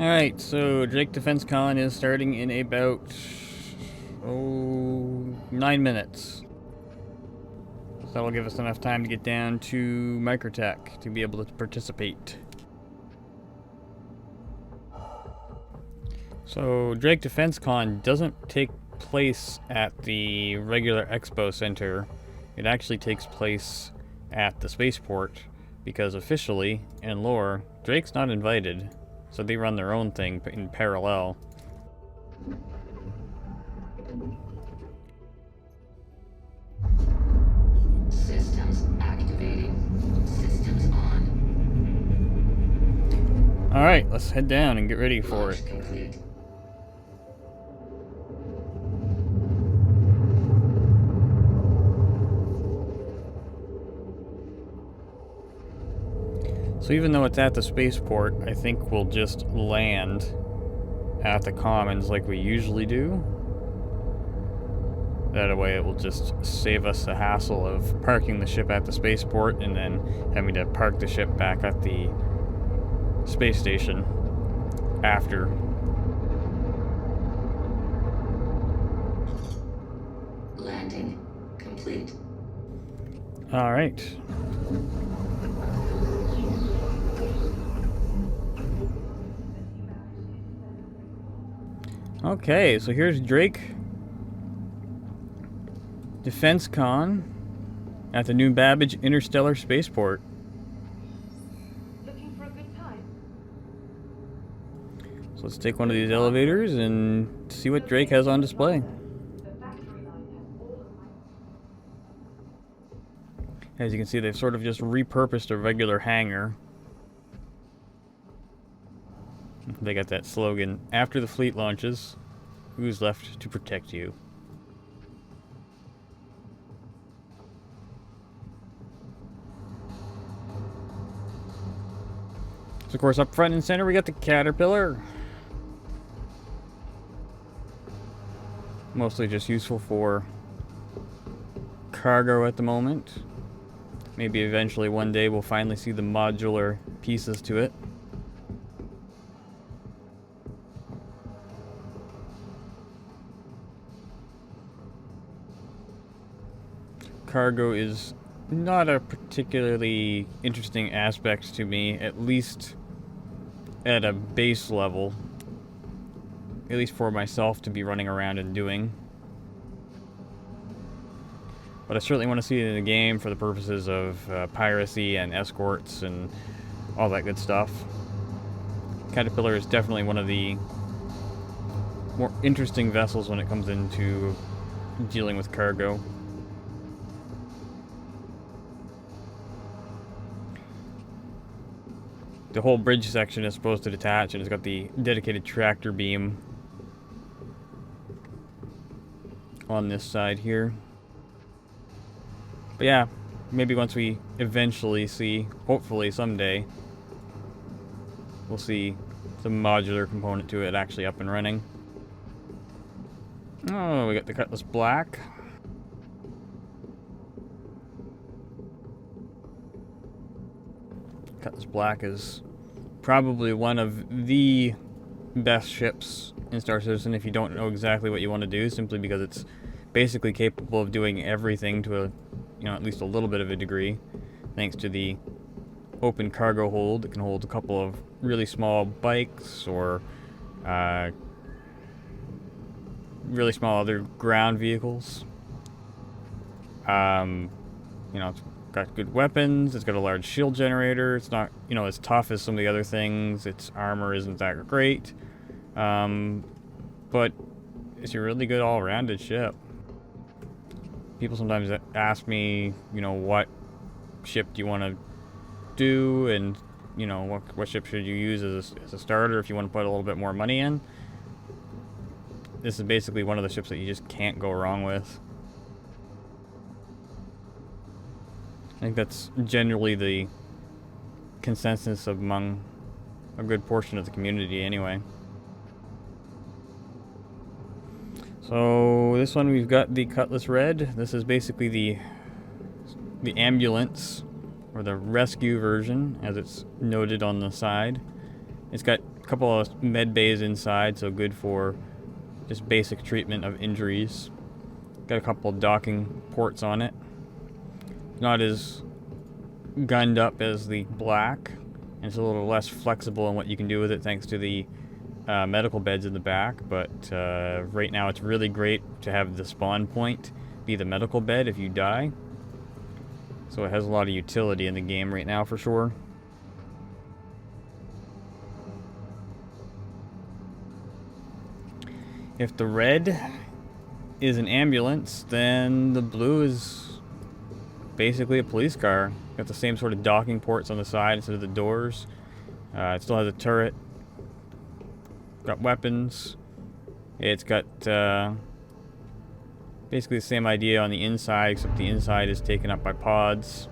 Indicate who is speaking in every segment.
Speaker 1: Alright, so Drake Defensecon is starting in about 9 minutes. So that'll give us enough time to get down to Microtech to be able to participate. So Drake Defensecon doesn't take place at the regular expo center. It actually takes place at the spaceport because officially, in lore, Drake's not invited. So they run their own thing in parallel.
Speaker 2: Systems activating. Systems on.
Speaker 1: Alright, let's head down and get ready for it.
Speaker 2: Complete.
Speaker 1: So even though it's at the spaceport, I think we'll just land at the Commons like we usually do. That way it will just save us the hassle of parking the ship at the spaceport and then having to park the ship back at the space station after.
Speaker 2: Landing complete.
Speaker 1: Alright. Okay, so here's Drake Defensecon at the New Babbage Interstellar Spaceport.
Speaker 3: Looking for a good time?
Speaker 1: So let's take one of these elevators and see what Drake has on display.
Speaker 3: The factory line has all of my...
Speaker 1: As you can see, they've sort of just repurposed a regular hangar. They got that slogan, after the fleet launches, who's left to protect you? So of course, up front and center, we got the Caterpillar. Mostly just useful for cargo at the moment. Maybe eventually one day we'll finally see the modular pieces to it. Cargo is not a particularly interesting aspect to me, at least at a base level. At least for myself to be running around and doing. But I certainly want to see it in the game for the purposes of piracy and escorts and all that good stuff. Caterpillar is definitely one of the more interesting vessels when it comes into dealing with cargo. The whole bridge section is supposed to detach, and it's got the dedicated tractor beam on this side here. But yeah, maybe once we eventually see, hopefully someday, we'll see the modular component to it actually up and running. Oh, we got the Cutlass Black. Cutlass Black is probably one of the best ships in Star Citizen if you don't know exactly what you want to do, simply because it's basically capable of doing everything to a, at least a little bit of a degree, thanks to the open cargo hold. It can hold a couple of really small bikes or really small other ground vehicles. It's got good weapons, it's got a large shield generator, it's not, as tough as some of the other things, its armor isn't that great, but it's a really good all-rounded ship. People sometimes ask me, what ship do you want to do, and, what ship should you use as a starter if you want to put a little bit more money in. This is basically one of the ships that you just can't go wrong with. I think that's generally the consensus among a good portion of the community anyway. So this one we've got the Cutlass Red. This is basically the ambulance, or the rescue version, as it's noted on the side. It's got couple of med bays inside, so good for just basic treatment of injuries. Got a couple of docking ports on it. Not as gunned up as the black, and it's a little less flexible in what you can do with it thanks to the medical beds in the back, but right now it's really great to have the spawn point be the medical bed if you die. So it has a lot of utility in the game right now for sure. If the red is an ambulance, then the blue is basically a police car. Got the same sort of docking ports on the side instead of the doors. It still has a turret. Got weapons. It's got basically the same idea on the inside, except the inside is taken up by pods.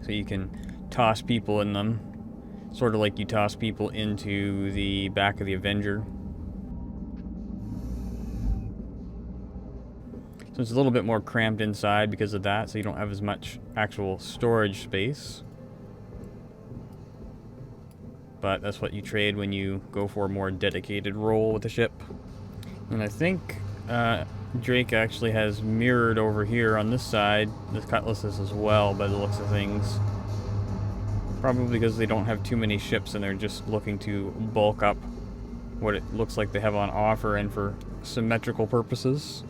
Speaker 1: So you can toss people in them, sort of like you toss people into the back of the Avenger. So it's a little bit more cramped inside because of that, so you don't have as much actual storage space. But that's what you trade when you go for a more dedicated role with the ship. And I think Drake actually has mirrored over here on this side the Cutlasses as well, by the looks of things. Probably because they don't have too many ships and they're just looking to bulk up what it looks like they have on offer and for symmetrical purposes.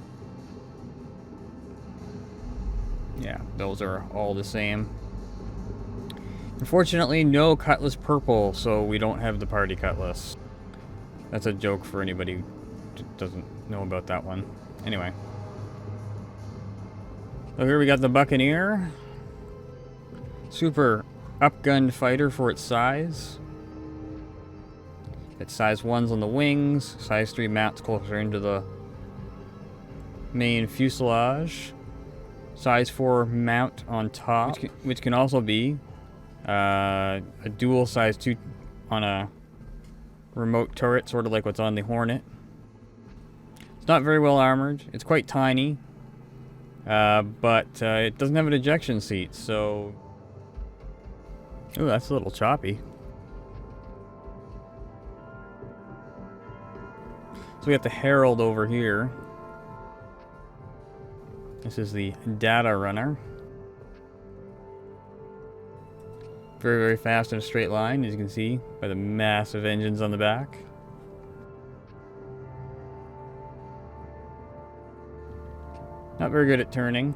Speaker 1: Yeah, those are all the same. Unfortunately, no Cutlass purple, so we don't have the party Cutlass. That's a joke for anybody who doesn't know about that one. Anyway. So here we got the Buccaneer. Super upgunned fighter for its size. It's size 1s on the wings, size 3 mounts closer into the main fuselage. Size 4 mount on top, which can also be a dual size 2 on a remote turret, sort of like what's on the Hornet. It's not very well armored. It's quite tiny, but it doesn't have an ejection seat, so... Ooh, that's a little choppy. So we got the Herald over here. This is the data runner. Very, very fast in a straight line, as you can see by the massive engines on the back. Not very good at turning,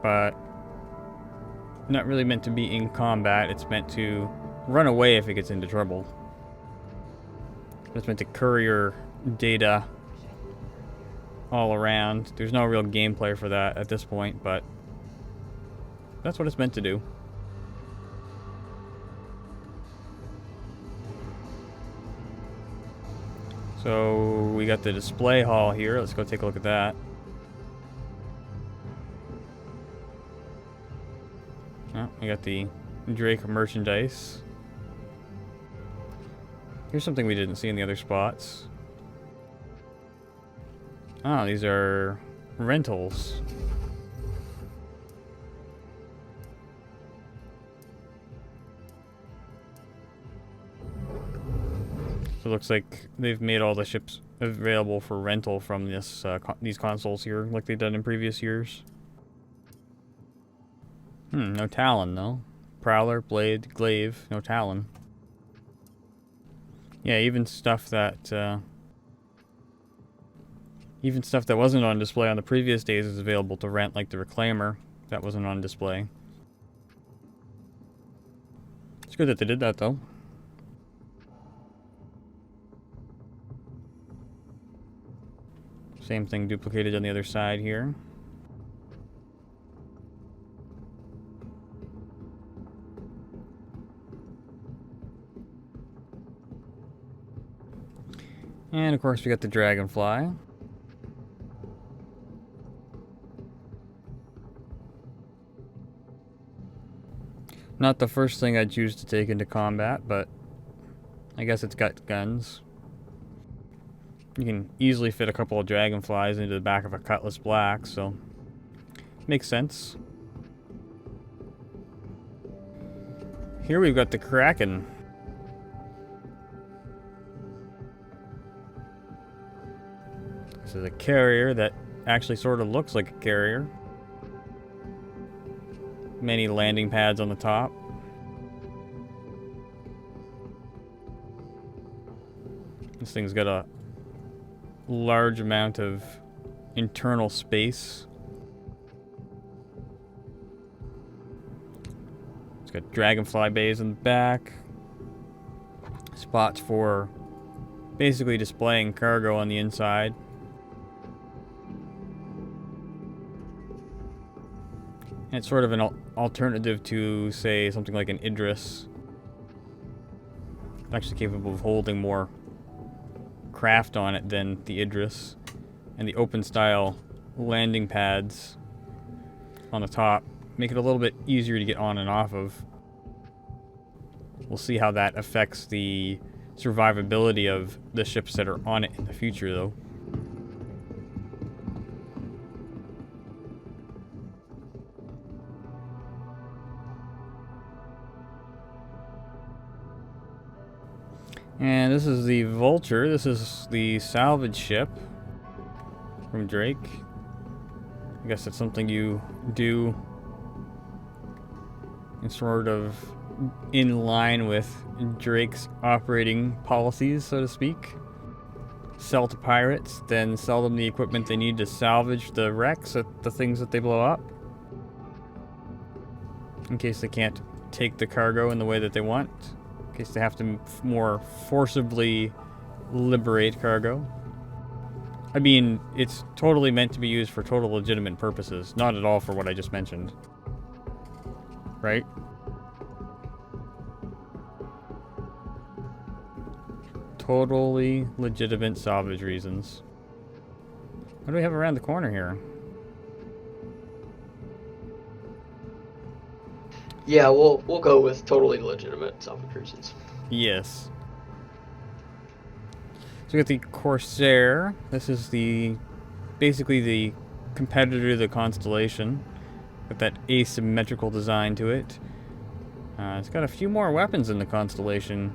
Speaker 1: but not really meant to be in combat. It's meant to run away if it gets into trouble. It's meant to courier data all around. There's no real gameplay for that at this point, but that's what it's meant to do. So we got the display hall here. Let's go take a look at that. Oh, we got the Drake merchandise. Here's something we didn't see in the other spots. Ah, these are rentals. So it looks like they've made all the ships available for rental from this these consoles here, like they've done in previous years. No Talon though. Prowler, Blade, Glaive, no Talon. Yeah, even stuff that wasn't on display on the previous days is available to rent, like the Reclaimer. That wasn't on display. It's good that they did that though. Same thing duplicated on the other side here. And of course we got the Dragonfly. Not the first thing I'd choose to take into combat, but I guess it's got guns. You can easily fit a couple of Dragonflies into the back of a Cutlass Black, so makes sense. Here we've got the Kraken. This is a carrier that actually sort of looks like a carrier. Many landing pads on the top. This thing's got a large amount of internal space. It's got Dragonfly bays in the back. Spots for basically displaying cargo on the inside. And it's sort of an alternative to, say, something like an Idris. It's actually capable of holding more craft on it than the Idris. And the open style landing pads on the top make it a little bit easier to get on and off of. We'll see how that affects the survivability of the ships that are on it in the future, though. And this is the Vulture. This is the salvage ship from Drake. I guess that's something you do in sort of in line with Drake's operating policies, so to speak. Sell to pirates, then sell them the equipment they need to salvage the wrecks, the things that they blow up, in case they can't take the cargo in the way that they want. In case they have to more forcibly liberate cargo. I mean, it's totally meant to be used for total legitimate purposes, not at all for what I just mentioned. Right? Totally legitimate salvage reasons. What do we have around the corner here?
Speaker 4: Yeah, we'll go with totally legitimate salvage reasons.
Speaker 1: Yes. So we got the Corsair. This is basically the competitor to the Constellation, with that asymmetrical design to it. It's got a few more weapons in the Constellation.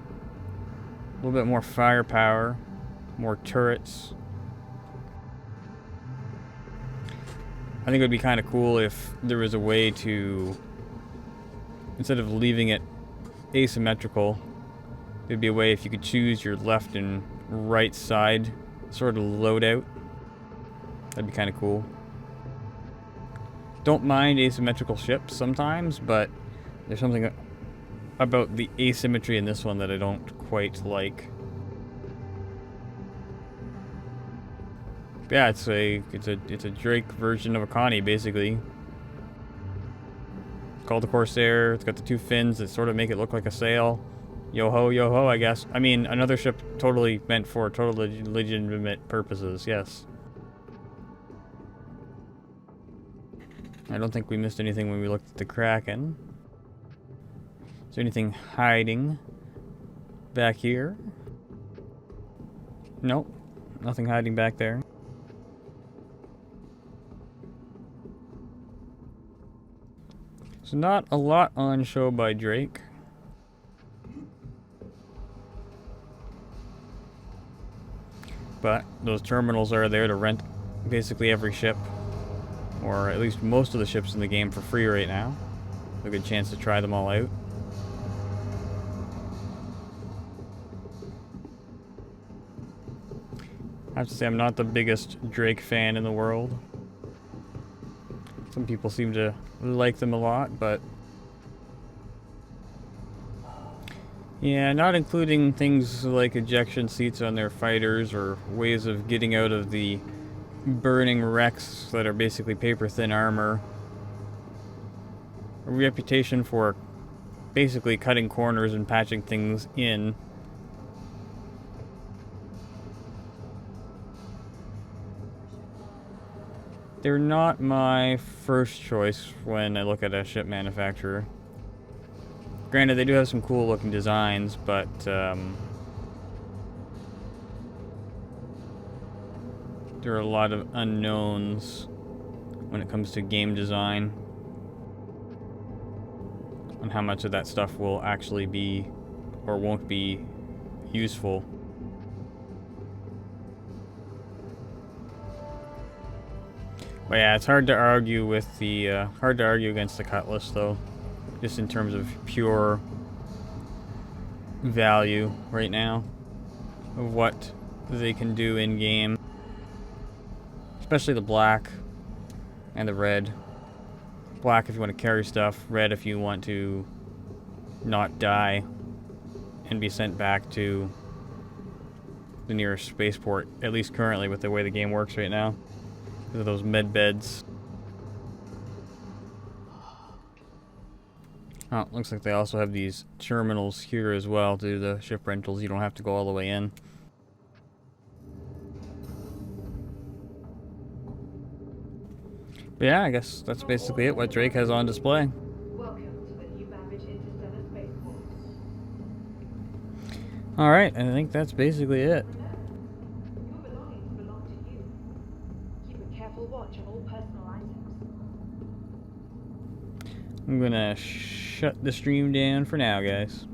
Speaker 1: A little bit more firepower, more turrets. I think it would be kind of cool if there was a way to, instead of leaving it asymmetrical, there'd be a way if you could choose your left and right side sort of loadout. That'd be kind of cool. Don't mind asymmetrical ships sometimes, but there's something about the asymmetry in this one that I don't quite like. Yeah, it's a Drake version of a Connie, basically. Called the Corsair. It's got the two fins that sort of make it look like a sail. Yo ho, I guess. I mean, another ship totally meant for totally legitimate purposes, yes. I don't think we missed anything when we looked at the Kraken. Is there anything hiding back here? Nope. Nothing hiding back there. So not a lot on show by Drake. But those terminals are there to rent basically every ship, or at least most of the ships in the game, for free right now. A good chance to try them all out. I have to say I'm not the biggest Drake fan in the world. Some people seem to like them a lot, but yeah, not including things like ejection seats on their fighters or ways of getting out of the burning wrecks that are basically paper-thin armor. A reputation for basically cutting corners and patching things in. They're not my first choice when I look at a ship manufacturer. Granted, they do have some cool looking designs, but there are a lot of unknowns when it comes to game design on how much of that stuff will actually be or won't be useful. But yeah, it's hard to argue with the hard to argue against the Cutlass though, just in terms of pure value right now of what they can do in game, especially the black and the red. Black if you want to carry stuff, red if you want to not die and be sent back to the nearest spaceport, at least currently with the way the game works right now, because of those med beds. Oh, looks like they also have these terminals here as well to do the ship rentals. You don't have to go all the way in. But yeah, I guess that's basically it, what Drake has on display.
Speaker 3: Welcome to the new Babbage Interstellar Spaceport.
Speaker 1: Alright, I think that's basically it.
Speaker 3: Your belongings belong to you. Keep a careful watch on all personal items.
Speaker 1: I'm gonna shut the stream down for now, guys.